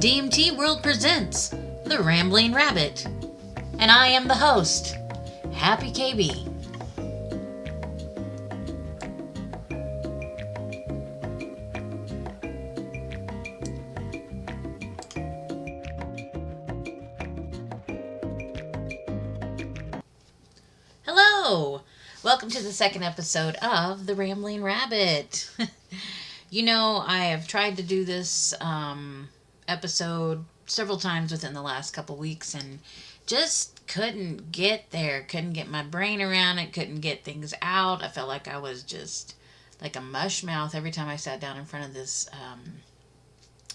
DMT World presents The Rambling Rabbit, and I am the host, Happy KB. Hello! Welcome to the second episode of The Rambling Rabbit. You know, I have tried to do this episode several times within the last couple weeks and just couldn't get there. Couldn't get my brain around it. Couldn't get things out. I felt like I was just like a mush mouth every time I sat down in front of this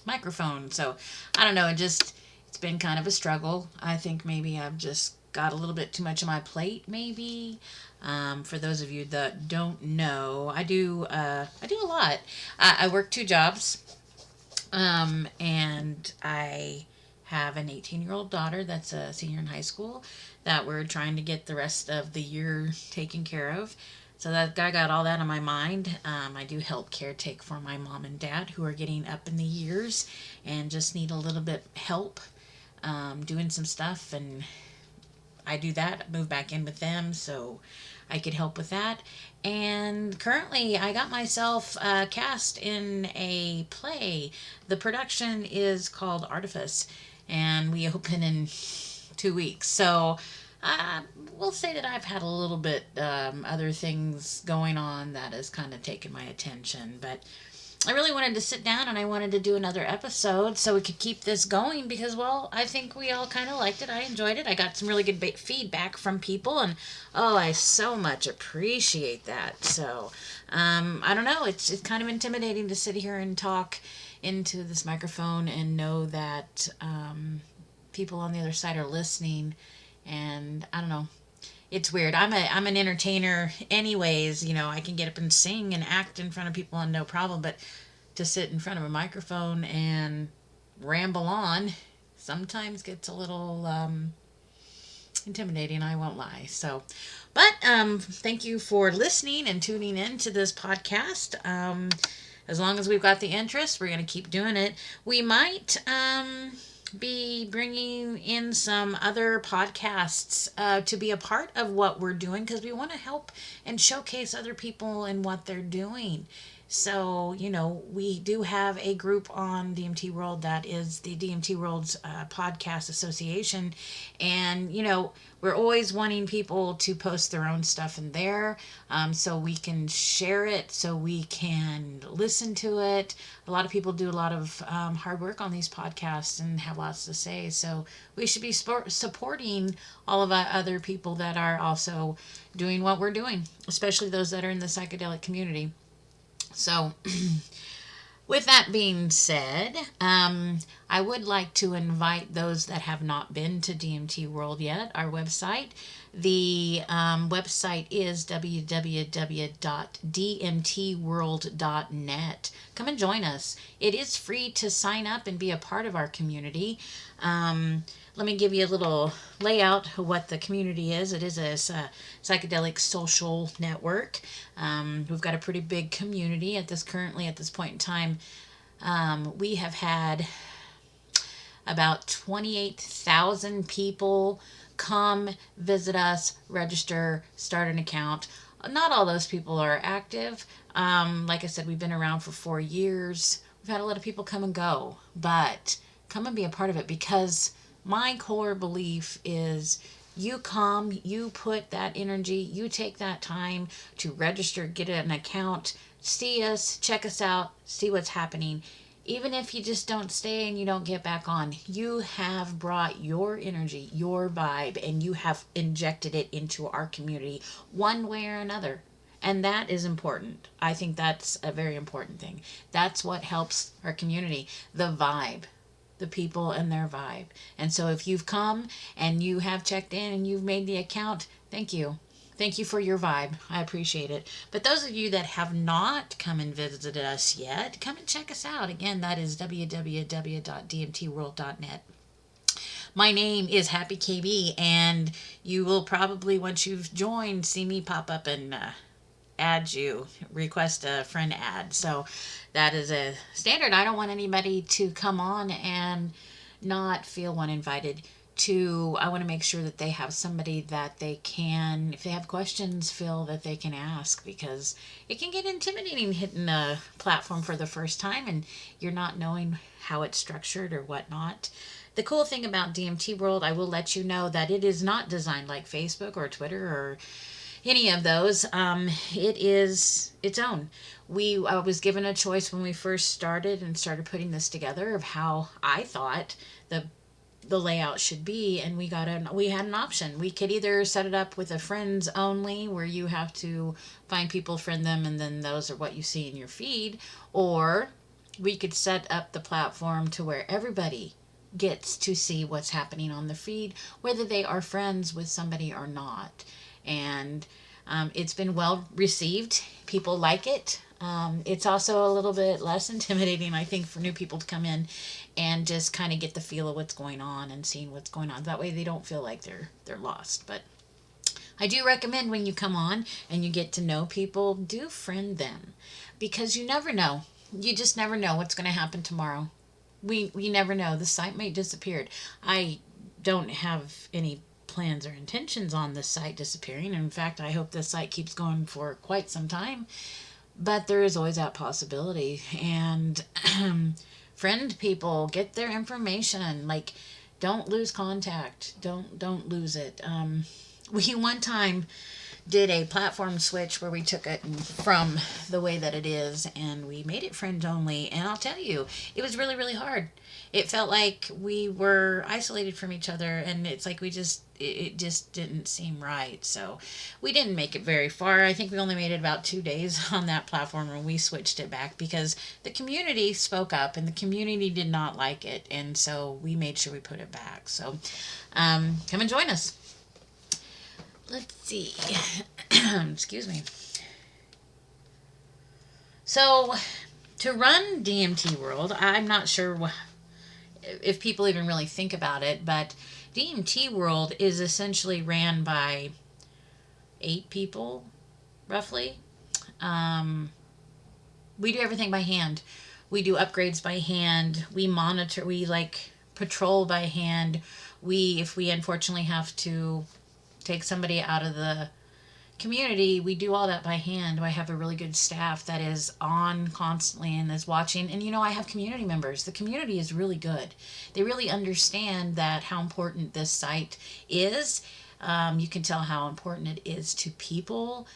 microphone. So, I don't know. It's been kind of a struggle. I think maybe I've just got a little bit too much on my plate, maybe. For those of you that don't know, I do a lot. I work 2 jobs, and I have an 18-year-old daughter that's a senior in high school that we're trying to get the rest of the year taken care of. So that I got all that on my mind. I do help caretake for my mom and dad who are getting up in the years and just need a little bit help doing some stuff, and I do that, move back in with them so I could help with that. And currently I got myself cast in a play. The production is called Artifice, and we open in 2 weeks. So we'll say that I've had a little bit other things going on that has kind of taken my attention. But I really wanted to sit down and I wanted to do another episode so we could keep this going because, well, I think we all kind of liked it. I enjoyed it. I got some really good feedback from people, and I so much appreciate that. So, I don't know. It's kind of intimidating to sit here and talk into this microphone and know that people on the other side are listening, and I don't know. It's weird. I'm an entertainer anyways, you know, I can get up and sing and act in front of people and no problem, but to sit in front of a microphone and ramble on sometimes gets a little intimidating, I won't lie. So, but thank you for listening and tuning in to this podcast. As long as we've got the interest, we're going to keep doing it. We might be bringing in some other podcasts to be a part of what we're doing because we want to help and showcase other people and what they're doing. So, you know, we do have a group on DMT World that is the DMT World's podcast association. And, you know, we're always wanting people to post their own stuff in there so we can share it, so we can listen to it. A lot of people do a lot of hard work on these podcasts and have lots to say. So we should be supporting all of our other people that are also doing what we're doing, especially those that are in the psychedelic community. So, with that being said, I would like to invite those that have not been to DMT World yet, our website. The website is www.dmtworld.net. Come and join us. It is free to sign up and be a part of our community. Let me give you a little layout of what the community is. It is a psychedelic social network. We've got a pretty big community at this point in time. We have had about 28,000 people come visit us, register, start an account. Not all those people are active. Like I said, we've been around for 4 years. We've had a lot of people come and go, but come and be a part of it because my core belief is you come, you put that energy, you take that time to register, get an account, see us, check us out, see what's happening. Even if you just don't stay and you don't get back on, you have brought your energy, your vibe, and you have injected it into our community one way or another. And that is important. I think that's a very important thing. That's what helps our community, the vibe. The people and their vibe. And so if you've come and you have checked in and you've made the account, thank you. Thank you for your vibe. I appreciate it. But those of you that have not come and visited us yet, come and check us out. Again, that is www.dmtworld.net. My name is Happy KB, and you will probably, once you've joined, see me pop up and add you, request a friend add. So that is a standard. I don't want anybody to come on and not feel uninvited. I want to make sure that they have somebody that they can, if they have questions, feel that they can ask, because it can get intimidating hitting a platform for the first time and you're not knowing how it's structured or whatnot. The cool thing about DMT World, I will let you know that it is not designed like Facebook or Twitter or any of those. It is its own. I was given a choice when we first started and started putting this together of how I thought the layout should be, and we had an option. We could either set it up with a friends only, where you have to find people, friend them, and then those are what you see in your feed, or we could set up the platform to where everybody gets to see what's happening on the feed, whether they are friends with somebody or not. And it's been well received. People like it. It's also a little bit less intimidating, I think, for new people to come in and just kind of get the feel of what's going on and seeing what's going on. That way they don't feel like they're lost. But I do recommend when you come on and you get to know people, do friend them, because you never know. You just never know what's going to happen tomorrow. We never know. The site may disappear. I don't have any plans or intentions on this site disappearing. In fact, I hope this site keeps going for quite some time. But there is always that possibility. And friend people, get their information. Like, don't lose contact. Don't lose it. We one time did a platform switch where we took it from the way that it is and we made it friend only, and I'll tell you, it was really, really hard. It felt like we were isolated from each other, and it's like it just didn't seem right. So we didn't make it very far. I think we only made it about 2 days on that platform when we switched it back, because the community spoke up and the community did not like it, and so we made sure we put it back. So come and join us. Let's see. Excuse me. So, to run DMT World, I'm not sure if people even really think about it, but DMT World is essentially ran by 8 people, roughly. We do everything by hand. We do upgrades by hand. We monitor, we patrol by hand. If we unfortunately have to take somebody out of the community, we do all that by hand. I have a really good staff that is on constantly and is watching. And I have community members. The community is really good. They really understand that how important this site is. You can tell how important it is to people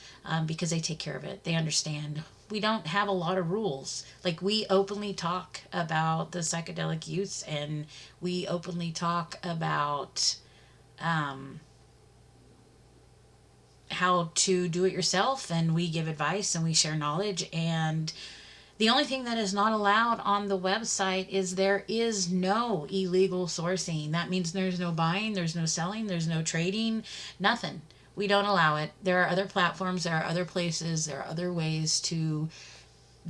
because they take care of it. They understand. We don't have a lot of rules. Like, we openly talk about the psychedelic use, and we openly talk about how to do it yourself, and we give advice and we share knowledge. And the only thing that is not allowed on the website is there is no illegal sourcing. That means there's no buying, there's no selling, there's no trading, nothing. We don't allow it. There are other platforms, there are other places, there are other ways to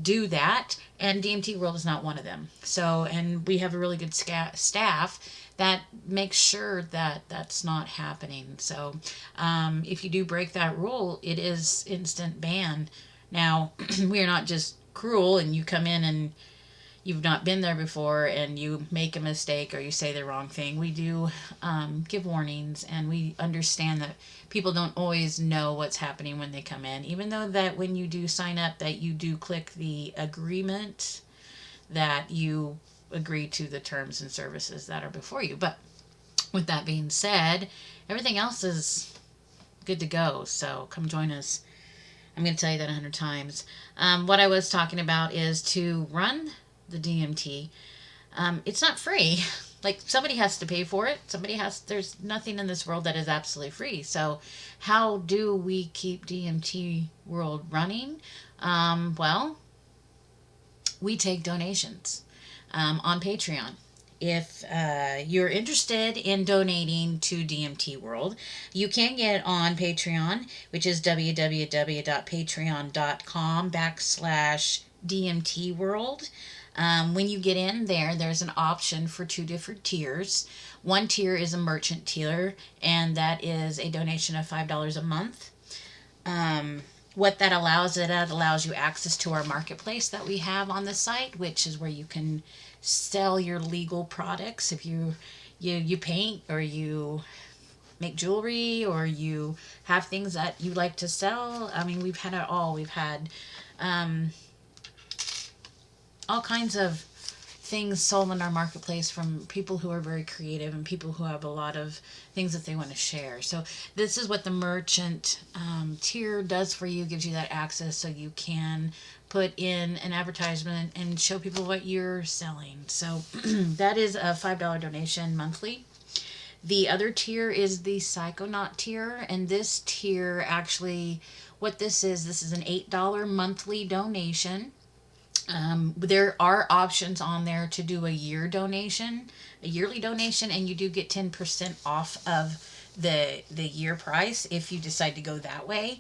do that, and DMT World is not one of them. So, and we have a really good staff that makes sure that that's not happening. So if you do break that rule, it is instant ban. Now, we are not just cruel and you come in and you've not been there before and you make a mistake or you say the wrong thing. We do give warnings, and we understand that people don't always know what's happening when they come in, even though that when you do sign up that you do click the agreement that you agree to the terms and services that are before you. But with that being said, everything else is good to go. So come join us. I'm going to tell you that 100 times. What I was talking about is to run the DMT. It's not free. Like, somebody has to pay for it. There's nothing in this world that is absolutely free. So how do we keep DMT World running? Well, we take donations on Patreon. If you're interested in donating to DMT World, you can get on Patreon, which is www.patreon.com/DMT World. When you get in there, there's an option for 2 different tiers. One tier is a merchant tier, and that is a donation of $5 a month. what that allows, it allows you access to our marketplace that we have on the site, which is where you can sell your legal products. If you paint, or you make jewelry, or you have things that you like to sell. I mean, we've had it all. We've had um, all kinds of things sold in our marketplace from people who are very creative and people who have a lot of things that they want to share. So this is what the merchant tier does for you, gives you that access so you can put in an advertisement and show people what you're selling. So that is a $5 donation monthly. The other tier is the Psychonaut tier, and this tier actually, what this is an $8 monthly donation. There are options on there to do a yearly donation, and you do get 10% off of the year price if you decide to go that way.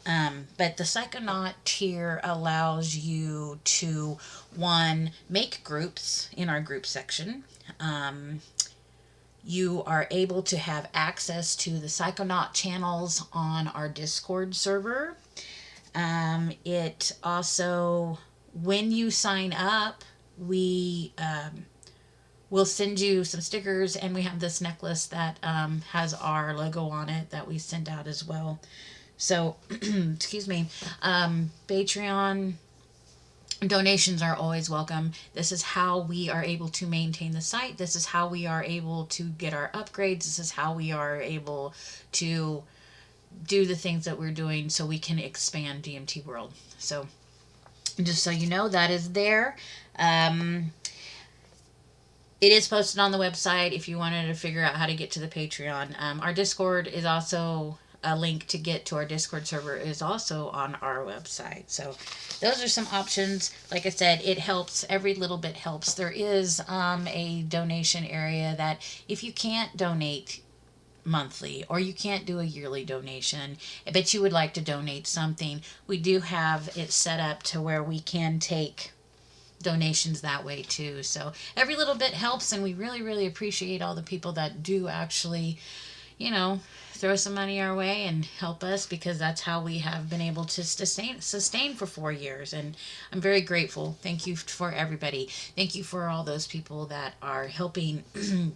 But the Psychonaut tier allows you to, one, make groups in our group section. You are able to have access to the Psychonaut channels on our Discord server. It also, when you sign up, we will send you some stickers, and we have this necklace that has our logo on it that we send out as well. So, excuse me, Patreon donations are always welcome. This is how we are able to maintain the site. This is how we are able to get our upgrades. This is how we are able to do the things that we're doing so we can expand DMT World. So just so you know, that is there. It is posted on the website if you wanted to figure out how to get to the Patreon. Our Discord is also, a link to get to our Discord server is also on our website. So those are some options. Like I said, it helps. Every little bit helps. There is a donation area that if you can't donate monthly, or you can't do a yearly donation, but you would like to donate something, we do have it set up to where we can take donations that way too. So every little bit helps, and we really, really appreciate all the people that do actually, throw some money our way and help us, because that's how we have been able to sustain for 4 years. And I'm very grateful. Thank you for everybody. Thank you for all those people that are helping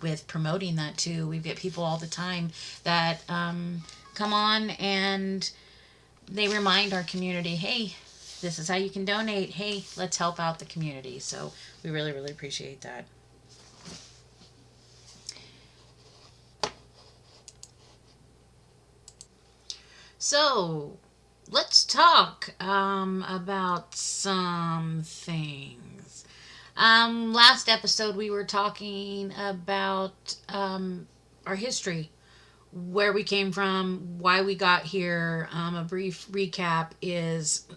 with promoting that too. We get people all the time that come on and they remind our community, hey, this is how you can donate. Hey, let's help out the community. So we really, really appreciate that. So, let's talk about some things. Last episode, we were talking about our history, where we came from, why we got here. A brief recap is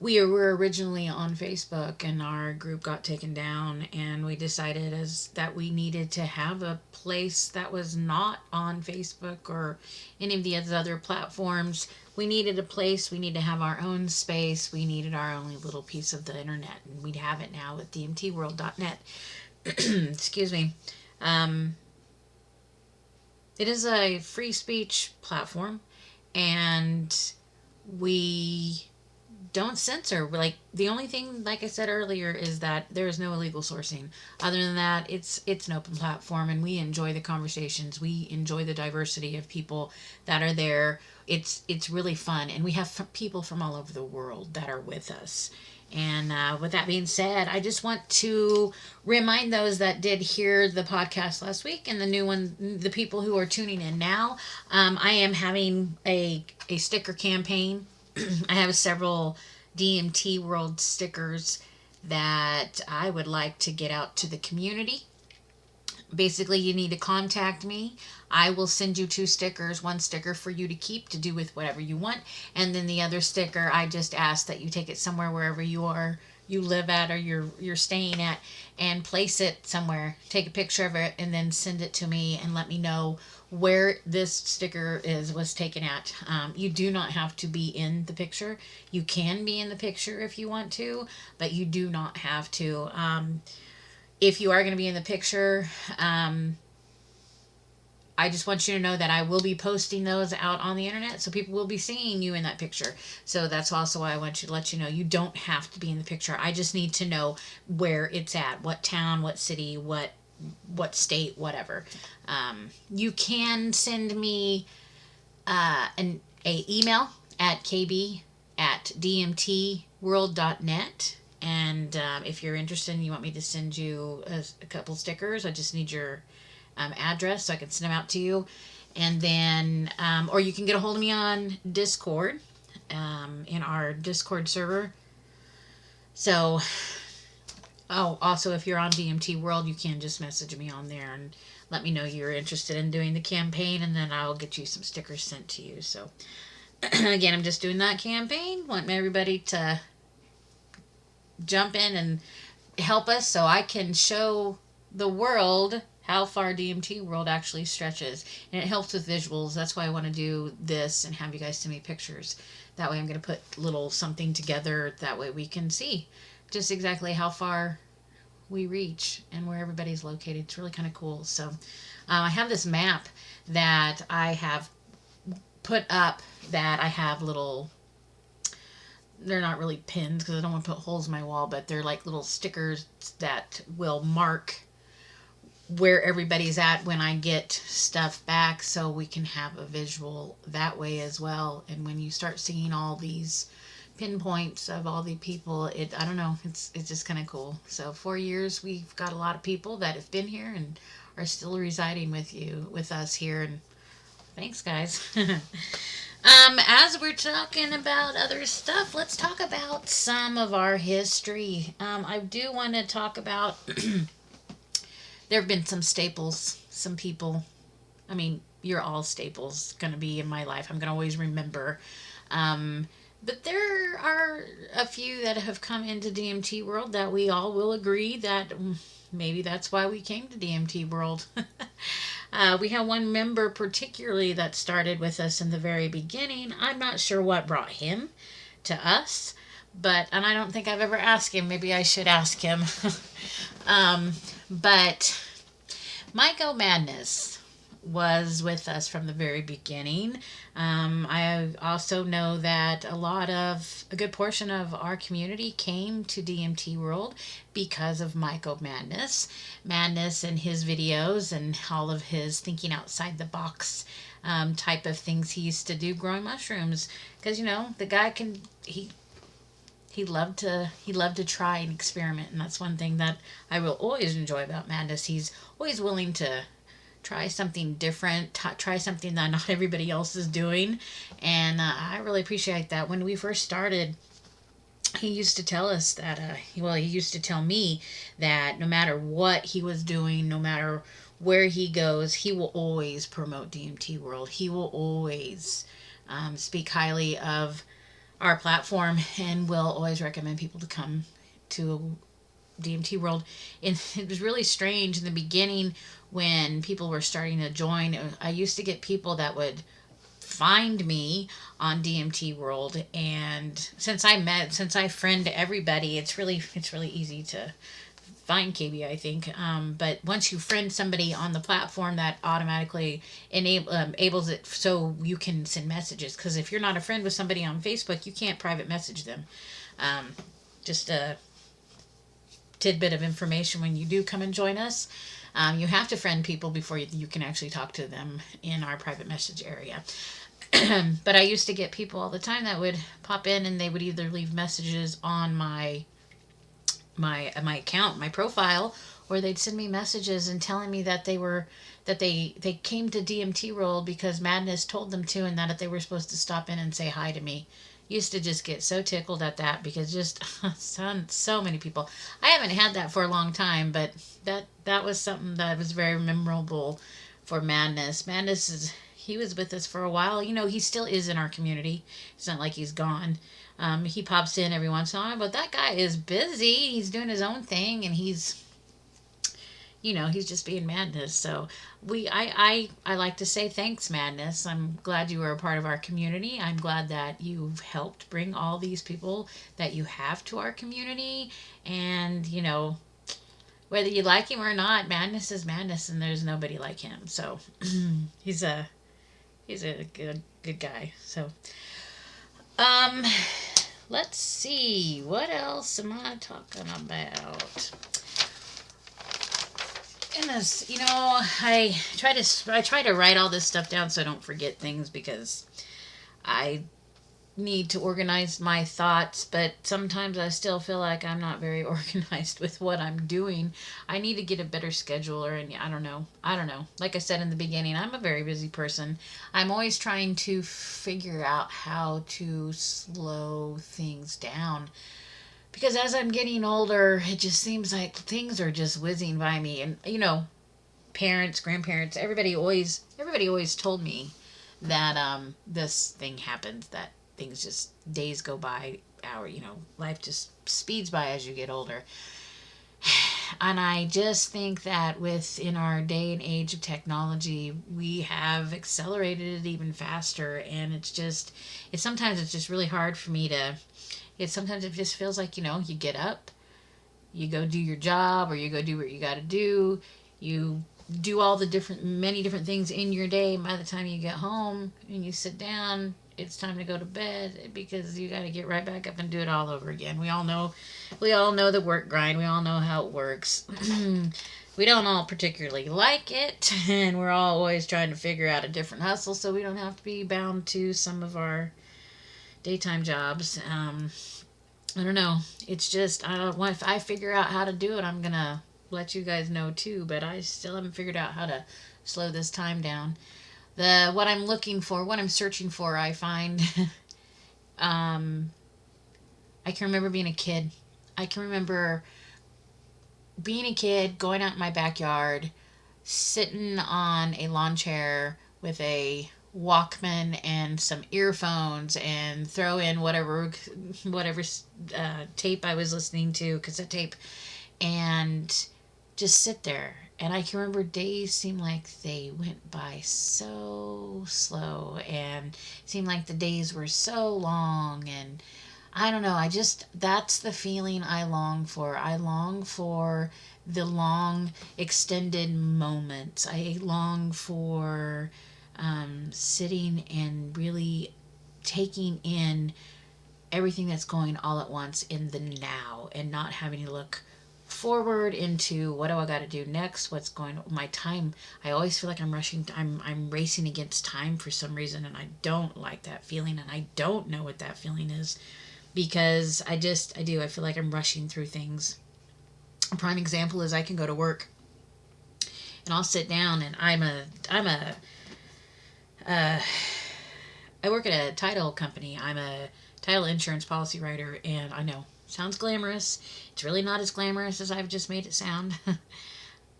we were originally on Facebook, and our group got taken down, and we decided that we needed to have a place that was not on Facebook or any of the other platforms. We needed a place. We needed to have our own space. We needed our own little piece of the internet, and we'd have it now at dmtworld.net. Excuse me. It is a free speech platform, and we don't censor. Like, the only thing, like I said earlier, is that there is no illegal sourcing. Other than that, it's an open platform, and we enjoy the conversations. We enjoy the diversity of people that are there. It's really fun, and we have people from all over the world that are with us. And with that being said, I just want to remind those that did hear the podcast last week, and the new one, the people who are tuning in now, I am having a sticker campaign. I have several DMT World stickers that I would like to get out to the community. Basically, you need to contact me. I will send you 2 stickers. One sticker for you to keep to do with whatever you want, and then the other sticker, I just ask that you take it somewhere wherever you live at, or you're staying at, and place it somewhere. Take a picture of it and then send it to me and let me know where this sticker was taken at. You do not have to be in the picture. You can be in the picture if you want to, but you do not have to. If you are going to be in the picture, I just want you to know that I will be posting those out on the internet, so people will be seeing you in that picture. So that's also why I want you to let you know you don't have to be in the picture. I just need to know where it's at, what town, what city, what state, whatever. You can send me an email at kb@dmtworld.net. And if you're interested and you want me to send you a couple stickers, I just need your address so I can send them out to you. And then, or you can get a hold of me on Discord, in our Discord server. So, oh, also, if you're on DMT World, you can just message me on there and let me know you're interested in doing the campaign, and then I'll get you some stickers sent to you. So, again, I'm just doing that campaign. Want everybody to jump in and help us so I can show the world how far DMT World actually stretches. And it helps with visuals. That's why I want to do this and have you guys send me pictures. That way I'm going to put little something together. That way we can see just exactly how far we reach and where everybody's located. It's really kind of cool. So I have this map that I have put up that I have little, they're not really pins because I don't want to put holes in my wall, but they're like little stickers that will mark where everybody's at when I get stuff back, so we can have a visual that way as well. And when you start seeing all these pinpoints of all the people, I don't know, it's just kind of cool. So 4 years, we've got a lot of people that have been here and are still residing with us here, and thanks, guys. As we're talking about other stuff, let's talk about some of our history. I do want to talk about there have been some staples, some people. I mean, you're all staples going to be in my life. I'm going to always remember. But there are a few that have come into DMT World that we all will agree that maybe that's why we came to DMT World. We have one member particularly that started with us in the very beginning. I'm not sure what brought him to us, and I don't think I've ever asked him. Maybe I should ask him. But Myco Madness was with us from the very beginning. I also know that a good portion of our community came to DMT World because of Myco Madness. Madness and his videos and all of his thinking outside the box type of things he used to do growing mushrooms. Because, the guy he loved to try and experiment, and that's one thing that I will always enjoy about Madness. He's always willing to try something different, try something that not everybody else is doing, and I really appreciate that. When we first started, he used to tell us that, he used to tell me that no matter what he was doing, no matter where he goes, he will always promote DMT World. He will always speak highly of our platform and will always recommend people to come to DMT World. And it was really strange in the beginning when people were starting to join. I used to get people that would find me on DMT World, and since I friend everybody, it's really easy to find KB, I think. But once you friend somebody on the platform, that automatically enables it so you can send messages. Because if you're not a friend with somebody on Facebook, you can't private message them. Just a tidbit of information: when you do come and join us, you have to friend people before you can actually talk to them in our private message area. But I used to get people all the time that would pop in, and they would either leave messages on my account, my profile, or they'd send me messages and telling me that they came to DMT World because Madness told them to, and that they were supposed to stop in and say hi to me. Used to just get so tickled at that, because just so many people. I haven't had that for a long time, but that was something that was very memorable for Madness. He was with us for a while. He still is in our community. It's not like he's gone. He pops in every once in a while, but that guy is busy. He's doing his own thing, and he's just being Madness. So I like to say thanks, Madness. I'm glad you were a part of our community. I'm glad that you've helped bring all these people that you have to our community. And, Whether you like him or not, madness is madness, and there's nobody like him. So he's a good guy. So um, let's see, what else am I talking about? Goodness, I try to write all this stuff down so I don't forget things because I need to organize my thoughts, but sometimes I still feel like I'm not very organized with what I'm doing. I need to get a better scheduler, and I don't know. I don't know. Like I said in the beginning, I'm a very busy person. I'm always trying to figure out how to slow things down because as I'm getting older, it just seems like things are just whizzing by me, and parents, grandparents, everybody always told me that this thing happens, that things just days go by, life just speeds by as you get older. And I just think that within our day and age of technology, we have accelerated it even faster, and it's just really hard for me to. Sometimes it just feels like you get up, you go do your job, or you go do what you got to do. You do all the many different things in your day. And by the time you get home and you sit down, it's time to go to bed because you got to get right back up and do it all over again. We all know the work grind. We all know how it works. We don't all particularly like it, and we're all always trying to figure out a different hustle so we don't have to be bound to some of our daytime jobs. I don't know. It's just I don't. If I figure out how to do it, I'm gonna let you guys know too. But I still haven't figured out how to slow this time down. What I'm looking for, what I'm searching for, I find. um, I can remember being a kid. I can remember being a kid, going out in my backyard, sitting on a lawn chair with a Walkman and some earphones, and throw in whatever tape I was listening to, cassette tape, and just sit there. And I can remember days seemed like they went by so slow, and seemed like the days were so long. And I don't know, that's the feeling I long for. I long for the long, extended moments. I long for sitting and really taking in everything that's going all at once in the now, and not having to look forward into what do I got to do next, what's going on my time. I always feel like I'm racing against time for some reason, and I don't like that feeling, and I don't know what that feeling is because I feel like I'm rushing through things. A prime example is I can go to work and I'll sit down, and uh, I work at a title company. I'm a title insurance policy writer, and I know, sounds glamorous. It's really not as glamorous as I've just made it sound.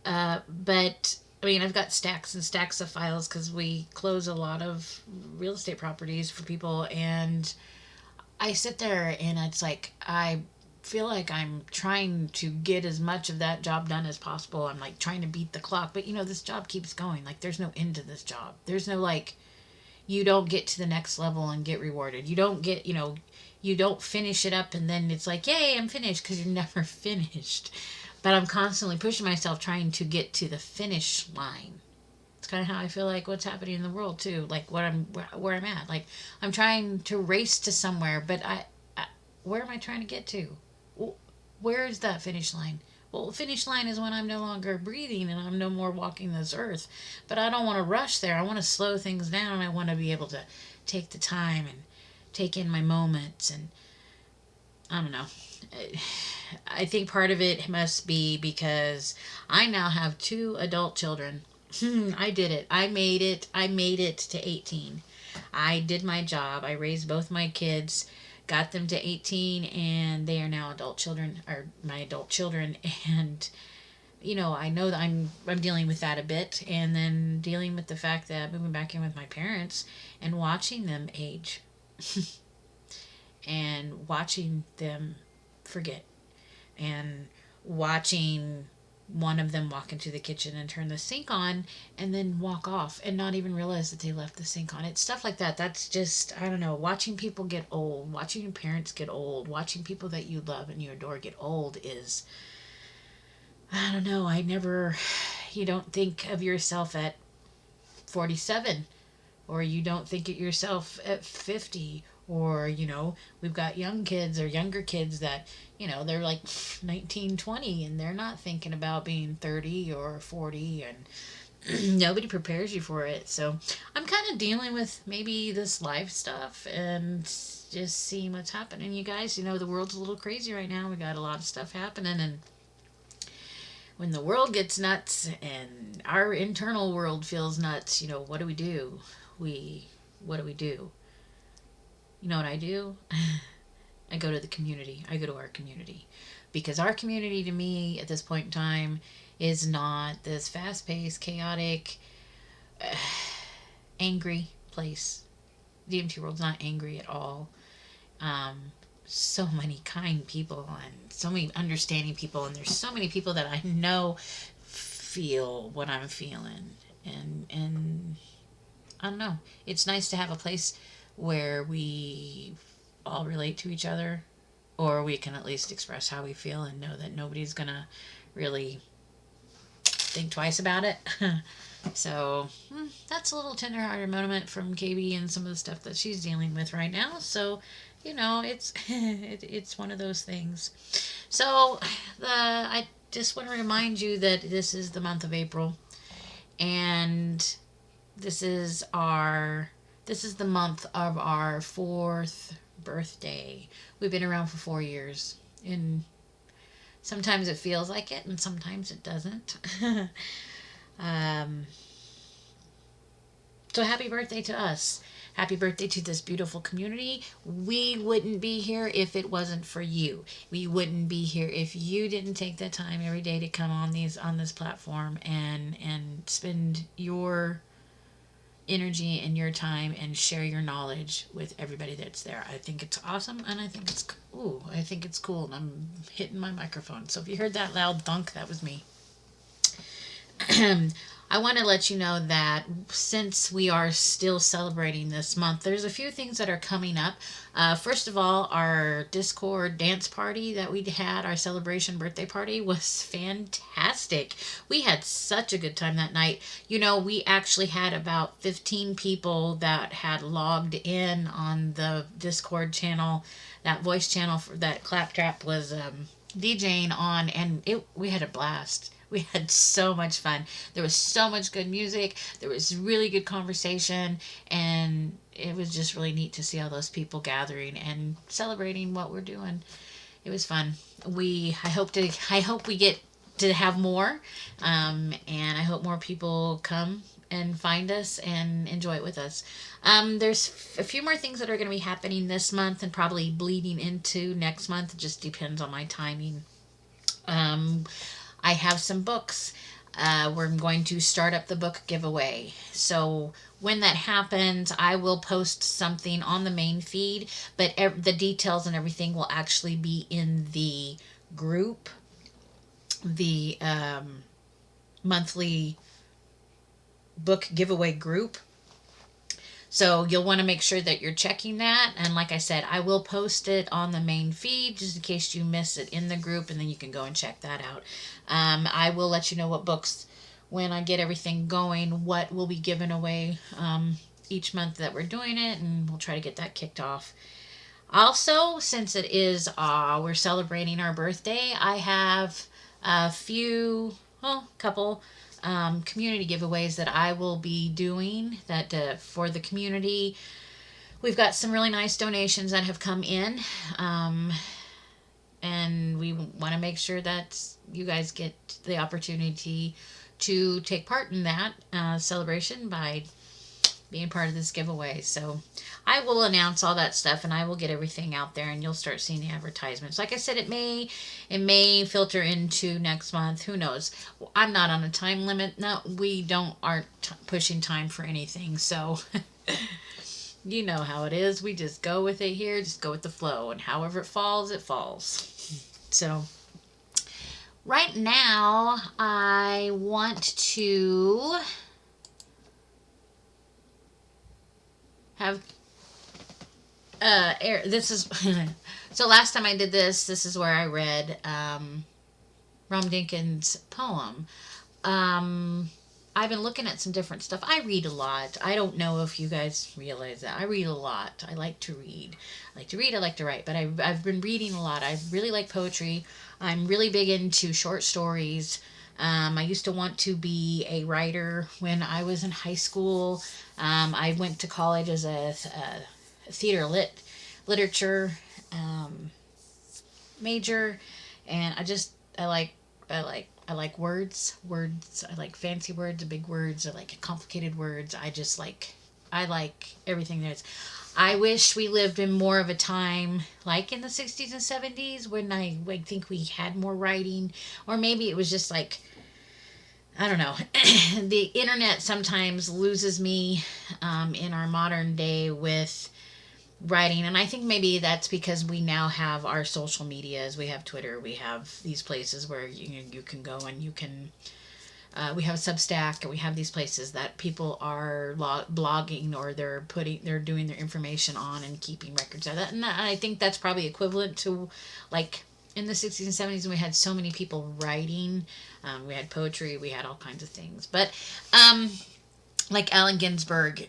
But I mean, I've got stacks and stacks of files because we close a lot of real estate properties for people, and I sit there and it's like I feel like I'm trying to get as much of that job done as possible. I'm like trying to beat the clock, but this job keeps going. Like there's no end to this job. There's no like you don't get to the next level and get rewarded. You don't get, you don't finish it up and then it's like, yay, I'm finished, because you're never finished. But I'm constantly pushing myself trying to get to the finish line. It's kind of how I feel like what's happening in the world too, like where I'm at. Like I'm trying to race to somewhere, but where am I trying to get to? Where is that finish line? Well, the finish line is when I'm no longer breathing and I'm no more walking this earth. But I don't want to rush there. I want to slow things down, and I want to be able to take the time and take in my moments. And I don't know. I think part of it must be because I now have 2 adult children. I did it. I made it. I made it to 18. I did my job. I raised both my kids, got them to 18, and they are now adult children, or my adult children. And I know that I'm dealing with that a bit, and then dealing with the fact that moving back in with my parents and watching them age and watching them forget, and watching one of them walk into the kitchen and turn the sink on and then walk off and not even realize that they left the sink on. It's stuff like that. That's just, I don't know, watching people get old, watching your parents get old, watching people that you love and you adore get old is, I don't know, you don't think of yourself at 47, or you don't think of yourself at 50, or, we've got young kids or younger kids that, they're like 19, 20, and they're not thinking about being 30 or 40, and nobody prepares you for it. So I'm kind of dealing with maybe this life stuff and just seeing what's happening. You guys, the world's a little crazy right now. We got a lot of stuff happening, and when the world gets nuts and our internal world feels nuts, what do we do? What do we do? You know what I do? I go to the community. I go to our community. Because our community, to me, at this point in time, is not this fast paced, chaotic, angry place. DMT World's not angry at all. So many kind people and so many understanding people, and there's so many people that I know feel what I'm feeling. And I don't know. It's nice to have a place where we all relate to each other, or we can at least express how we feel and know that nobody's gonna really think twice about it. So that's a little tender-hearted moment from KB and some of the stuff that she's dealing with right now. So, it's it's one of those things. So I just want to remind you that this is the month of April, and this is the month of our 4th birthday. We've been around for 4 years, and sometimes it feels like it, and sometimes it doesn't. um, so happy birthday to us. Happy birthday to this beautiful community. We wouldn't be here if it wasn't for you. We wouldn't be here if you didn't take the time every day to come on this platform and spend your energy and your time and share your knowledge with everybody that's there. I think it's awesome, and I think it's cool, and I'm hitting my microphone. So if you heard that loud thunk, that was me. I want to let you know that since we are still celebrating this month, there's a few things that are coming up. First of all, our Discord dance party that we had, our celebration birthday party, was fantastic. We had such a good time that night. We actually had about 15 people that had logged in on the Discord channel, that voice channel that Claptrap was DJing on, and we had a blast. We had so much fun. There was so much good music. There was really good conversation, and it was just really neat to see all those people gathering and celebrating what we're doing. It was fun. I hope we get to have more, and I hope more people come and find us and enjoy it with us. There's a few more things that are going to be happening this month and probably bleeding into next month. It just depends on my timing. I have some books. We're going to start up the book giveaway. So when that happens, I will post something on the main feed, but the details and everything will actually be in the group, the monthly book giveaway group. So you'll want to make sure that you're checking that. And like I said, I will post it on the main feed just in case you miss it in the group, and then you can go and check that out. I will let you know what books, when I get everything going, what will be given away each month that we're doing it, and we'll try to get that kicked off. Also, since it is, we're celebrating our birthday, I have a couple community giveaways that I will be doing that for the community. We've got some really nice donations that have come in, and we want to make sure that you guys get the opportunity to take part in that celebration by being part of this giveaway. So I will announce all that stuff, and I will get everything out there, and you'll start seeing the advertisements. Like I said, it may filter into next month. Who knows? I'm not on a time limit. No, we aren't pushing time for anything. So you know how it is. We just go with it here. Just go with the flow, and however it falls, it falls. So right now, I want to have this is so last time I did this is where I read Rom Dinkins poem. Um, I've been looking at some different stuff. I read a lot. I don't know if you guys realize that. I read a lot. I like to read. I like to read, I like to write, but I've been reading a lot. I really like poetry. I'm really big into short stories. I used to want to be a writer when I was in high school. I went to college as a theater literature um, major, and I like words. I like fancy words, big words. I like complicated words. I like everything there is. I wish we lived in more of a time like in the 60s and 70s when I think we had more writing, or maybe it was just like, I don't know. The internet sometimes loses me in our modern day with writing, and I think maybe that's because we now have our social medias. We have Twitter, we have these places where you can go and you can we have Substack, and we have these places that people are blogging, or they're doing their information on and keeping records of that. And I think that's probably equivalent to like in the 60s and 70s when we had so many people writing. We had poetry, we had all kinds of things, but like Allen Ginsberg,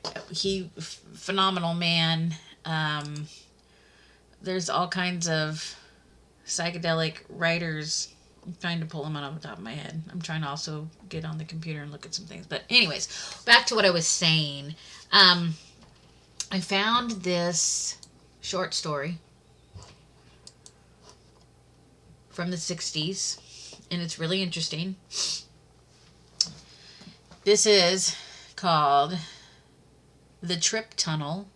phenomenal man. um, there's all kinds of psychedelic writers. I'm trying to pull them out of the top of my head. I'm trying to also get on the computer and look at some things. But anyways, back to what I was saying. I found this short story from the 60s, and it's really interesting. This is called The Trip Tunnel,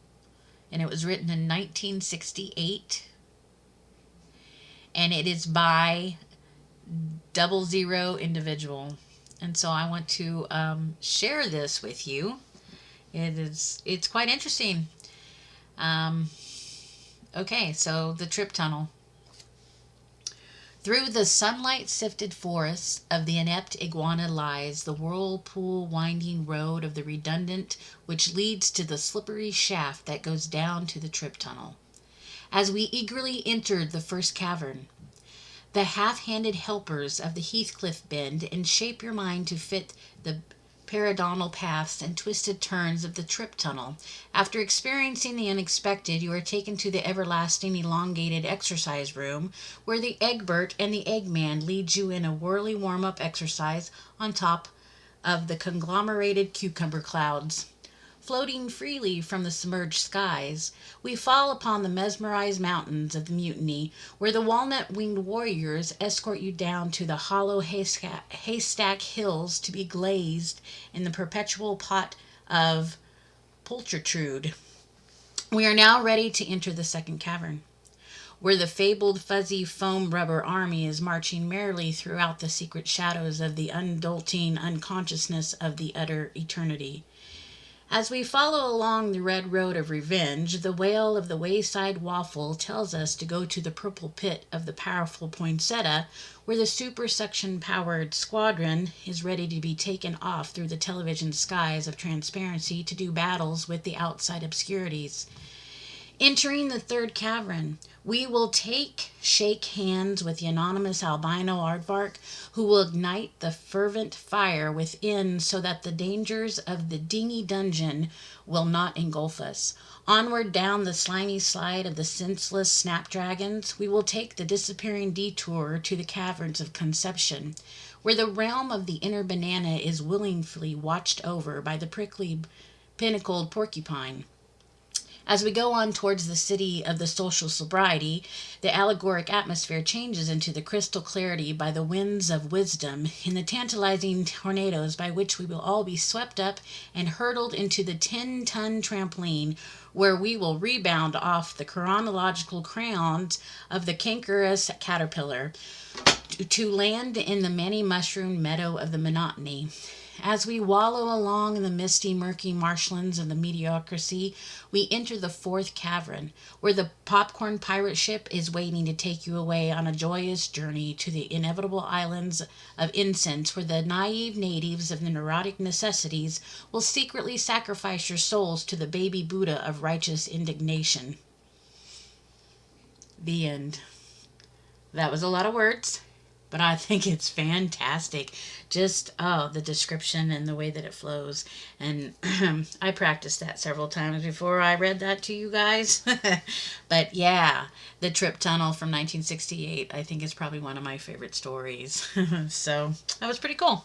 and it was written in 1968, and it is by 00 Individual. And so I want to share this with you. It's quite interesting. Okay, so The Trip Tunnel. Through the sunlight-sifted forests of the inept iguana lies the whirlpool-winding road of the redundant, which leads to the slippery shaft that goes down to the trip tunnel. As we eagerly entered the first cavern, the half-handed helpers of the Heathcliff bend and shape your mind to fit the paradonal paths and twisted turns of the trip tunnel. After experiencing the unexpected, you are taken to the everlasting elongated exercise room, where the Egbert and the Eggman lead you in a whirly warm-up exercise on top of the conglomerated cucumber clouds. Floating freely from the submerged skies, we fall upon the mesmerized mountains of the Mutiny, where the walnut-winged warriors escort you down to the hollow haystack hills to be glazed in the perpetual pot of pulchritude. We are now ready to enter the second cavern, where the fabled fuzzy foam rubber army is marching merrily throughout the secret shadows of the undulting unconsciousness of the utter eternity. As we follow along the red road of revenge, the wail of the wayside waffle tells us to go to the purple pit of the powerful poinsettia, where the super-suction-powered squadron is ready to be taken off through the television skies of transparency to do battles with the outside obscurities. Entering the third cavern, we will shake hands with the anonymous albino aardvark, who will ignite the fervent fire within so that the dangers of the dingy dungeon will not engulf us. Onward down the slimy slide of the senseless snapdragons, we will take the disappearing detour to the caverns of conception, where the realm of the inner banana is willingly watched over by the prickly pinnacled porcupine. As we go on towards the city of the social sobriety, the allegoric atmosphere changes into the crystal clarity by the winds of wisdom, in the tantalizing tornadoes by which we will all be swept up and hurtled into the 10-ton trampoline, where we will rebound off the chronological crayons of the cankerous caterpillar to land in the many-mushroom meadow of the monotony. As we wallow along in the misty, murky marshlands of the mediocrity, we enter the fourth cavern, where the popcorn pirate ship is waiting to take you away on a joyous journey to the inevitable islands of incense, where the naive natives of the neurotic necessities will secretly sacrifice your souls to the baby Buddha of righteous indignation. The end. That was a lot of words, but I think it's fantastic. Just, oh, the description and the way that it flows. And I practiced that several times before I read that to you guys. But yeah, the Trip Tunnel from 1968, I think is probably one of my favorite stories. So that was pretty cool.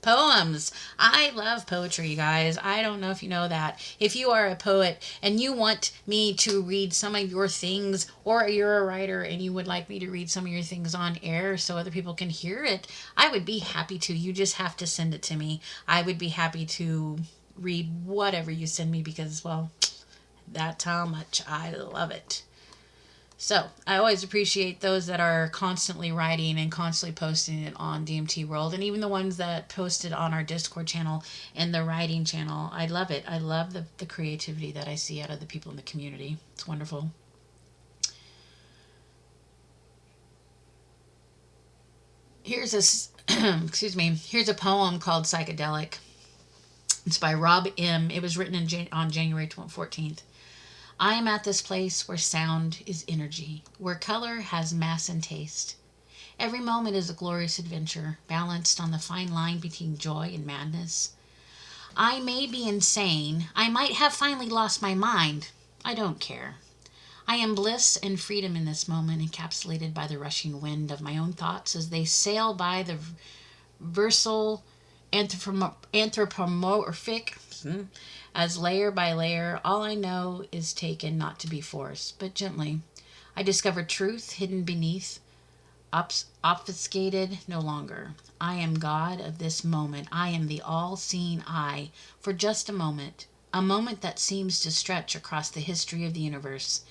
Poems. I love poetry, you guys. I don't know if you know that. If you are a poet and you want me to read some of your things, or you're a writer and you would like me to read some of your things on air so other people can hear it, I would be happy to. You just have to send it to me. I would be happy to read whatever you send me because, well, that's how much I love it. So I always appreciate those that are constantly writing and constantly posting it on DMT World, and even the ones that posted on our Discord channel and the writing channel. I love it. I love the creativity that I see out of the people in the community. It's wonderful. Here's a excuse me. Here's a poem called Psychedelic. It's by Rob M. It was written on January 14th. I am at this place where sound is energy, where color has mass and taste. Every moment is a glorious adventure, balanced on the fine line between joy and madness. I may be insane. I might have finally lost my mind. I don't care. I am bliss and freedom in this moment, encapsulated by the rushing wind of my own thoughts as they sail by the versal anthropomorphic. As layer by layer, all I know is taken not to be forced, but gently. I discover truth hidden beneath, obfuscated no longer. I am God of this moment. I am the all-seeing eye for just a moment that seems to stretch across the history of the universe.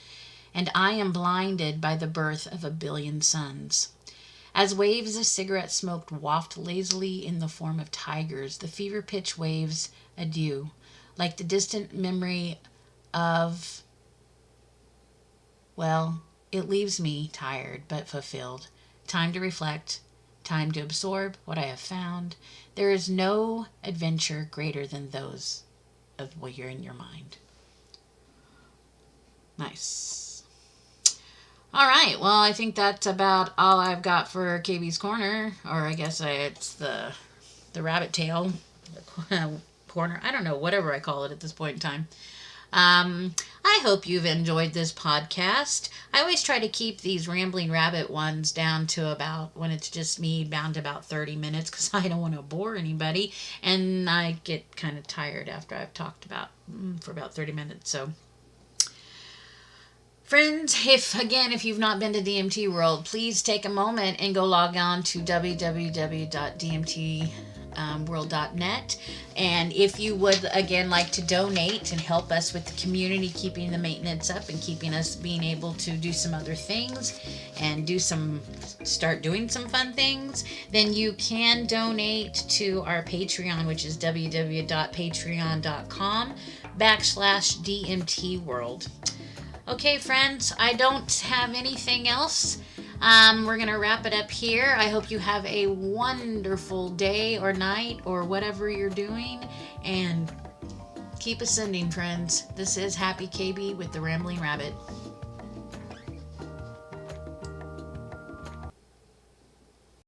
And I am blinded by the birth of a billion suns. As waves of cigarette smoke waft lazily in the form of tigers, the fever-pitch waves adieu. Like the distant memory of, well, it leaves me tired but fulfilled. Time to reflect, time to absorb what I have found. There is no adventure greater than those of what you're in your mind. Nice. All right, well, I think that's about all I've got for KB's Corner, or I guess it's the rabbit tail corner. I don't know, whatever I call it at this point in time. I hope you've enjoyed this podcast. I always try to keep these rambling rabbit ones down to about, when it's just me, down to about 30 minutes because I don't want to bore anybody, and I get kind of tired after I've talked about for about 30 minutes. So friends, if you've not been to DMT World, please take a moment and go log on to www.dmtworld.net. And if you would, again, like to donate and help us with the community, keeping the maintenance up and keeping us being able to do some other things and start doing some fun things, then you can donate to our Patreon, which is www.patreon.com/DMT World. Okay, friends, I don't have anything else. We're going to wrap it up here. I hope you have a wonderful day or night or whatever you're doing. And keep ascending, friends. This is Happy KB with the Rambling Rabbit.